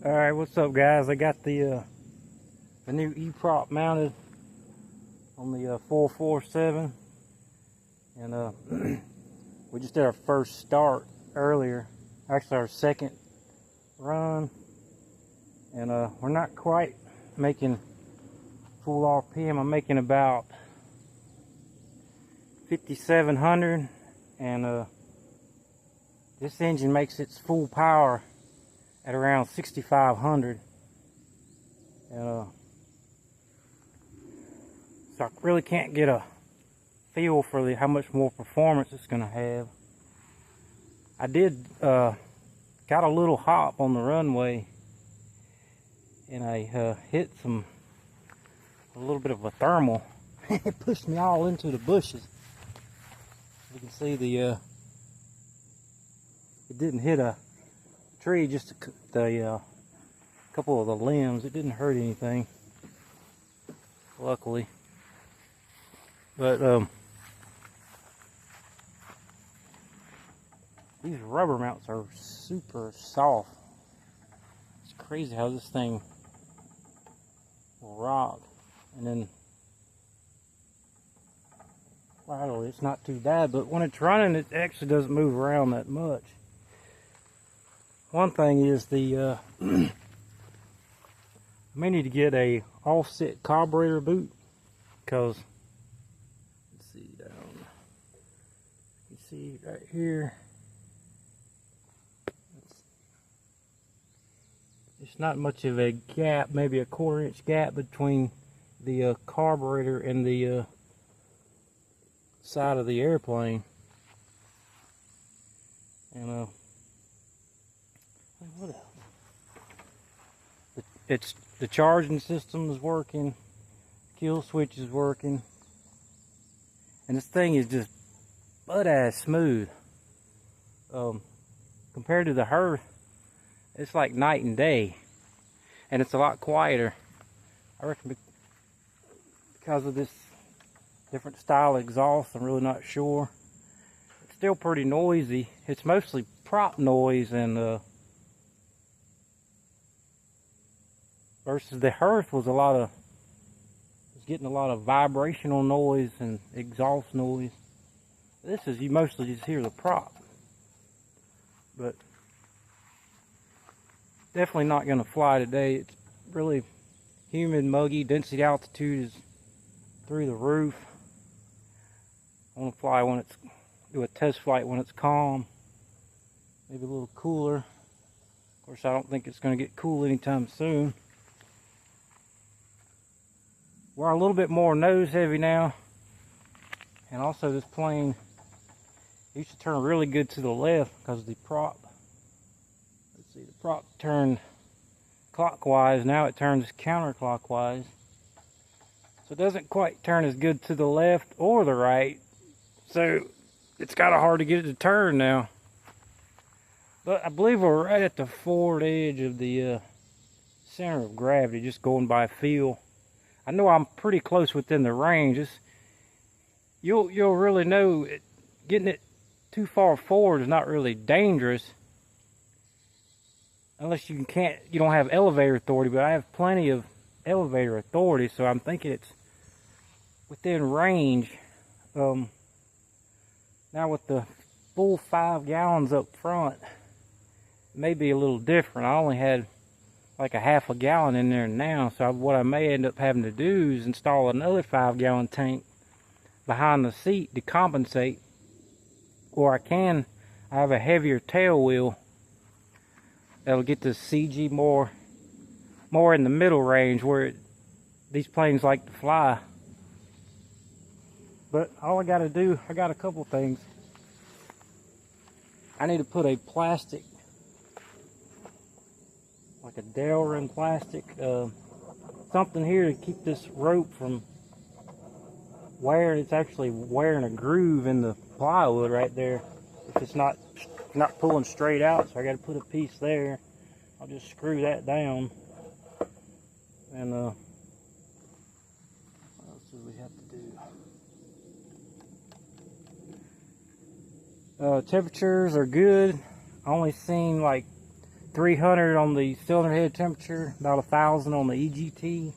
Alright, what's up guys? I got the new E-prop mounted on the 447, and we just did our first start earlier, actually our second run, and we're not quite making full RPM. I'm making about 5,700, and this engine makes its full power at around 6,500, and so I really can't get a feel for how much more performance it's going to have. I did got a little hop on the runway, and I hit a little bit of a thermal. It pushed me all into the bushes. You can see it didn't hit a tree, just a couple of the limbs. It didn't hurt anything, luckily. But these rubber mounts are super soft. It's crazy how this thing will rock. And then laterally it's not too bad, but when it's running it actually doesn't move around that much. One thing is I may need to get a offset carburetor boot, because let's see down, you see right here, it's not much of a gap, maybe a 1/4 inch gap between the carburetor and the side of the airplane. And what else? It's the charging system is working, kill switch is working, and this thing is just butt-ass smooth. Compared to the Hearth, it's like night and day, and it's a lot quieter. I reckon because of this different style exhaust. I'm really not sure. It's still pretty noisy. It's mostly prop noise, and versus the Hearth was getting a lot of vibrational noise and exhaust noise. This is, you mostly just hear the prop, but definitely not going to fly today. It's really humid, muggy. Density altitude is through the roof. I want to fly do a test flight when it's calm, maybe a little cooler. Of course, I don't think it's going to get cool anytime soon. We're a little bit more nose heavy now, and also this plane used to turn really good to the left because the prop, let's see, the prop turned clockwise. Now it turns counterclockwise, so it doesn't quite turn as good to the left or the right, so it's kind of hard to get it to turn now. But I believe we're right at the forward edge of the center of gravity, just going by feel. I know I'm pretty close within the range. You'll really know getting it too far forward is not really dangerous, unless you don't have elevator authority. But I have plenty of elevator authority, so I'm thinking it's within range. Now with the full 5 gallons up front, it may be a little different. I only had like a ½ gallon in there now, so what I may end up having to do is install another 5-gallon tank behind the seat to compensate, or I have a heavier tail wheel that'll get the CG more in the middle range where these planes like to fly. But all I got to do, I got a couple things. I need to put a plastic, like a Delrin plastic, something here to keep this rope from wearing. It's actually wearing a groove in the plywood right there. If it's not pulling straight out, so I got to put a piece there. I'll just screw that down. And what else do we have to do? Temperatures are good. I only seen like 300 on the cylinder head temperature, about 1,000 on the EGT.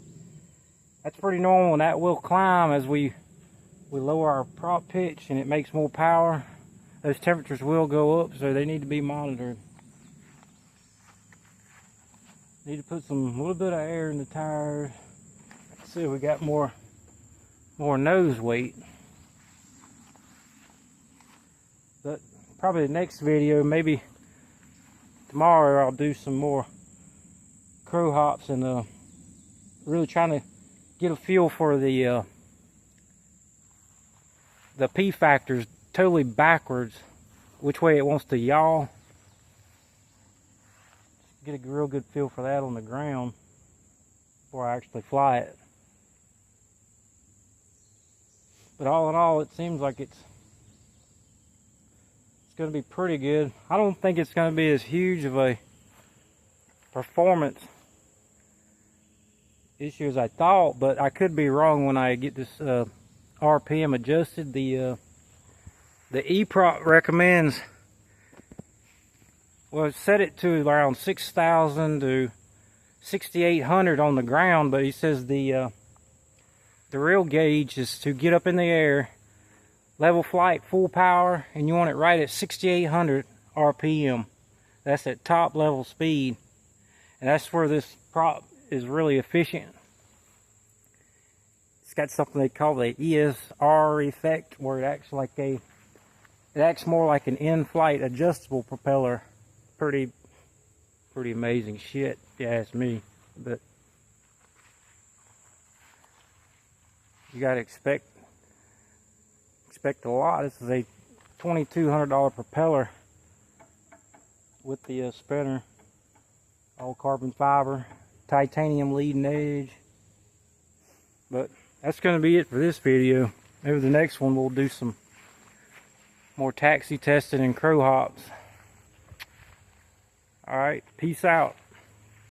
That's pretty normal, and that will climb as we lower our prop pitch and it makes more power. Those temperatures will go up, so they need to be monitored. Need to put a little bit of air in the tires. Let's see if we got more nose weight. But probably the next video, maybe tomorrow, I'll do some more crow hops and really trying to get a feel for the P factors totally backwards, which way it wants to yaw. Get a real good feel for that on the ground before I actually fly it. But all in all, it seems like it's going to be pretty good. I don't think it's going to be as huge of a performance issue as I thought, but I could be wrong when I get this RPM adjusted. The E-Prop recommends, well, set it to around 6,000 to 6,800 on the ground, but he says the real gauge is to get up in the air, level flight, full power, and you want it right at 6,800 RPM. That's at top level speed, and that's where this prop is really efficient. It's got something they call the ESR effect, where it acts more like an in-flight adjustable propeller. Pretty amazing shit, if you ask me. But you gotta expect a lot. This is a $2,200 propeller with the spinner, all carbon fiber, titanium leading edge. But that's going to be it for this video. Maybe the next one we'll do some more taxi testing and crow hops. Alright, peace out.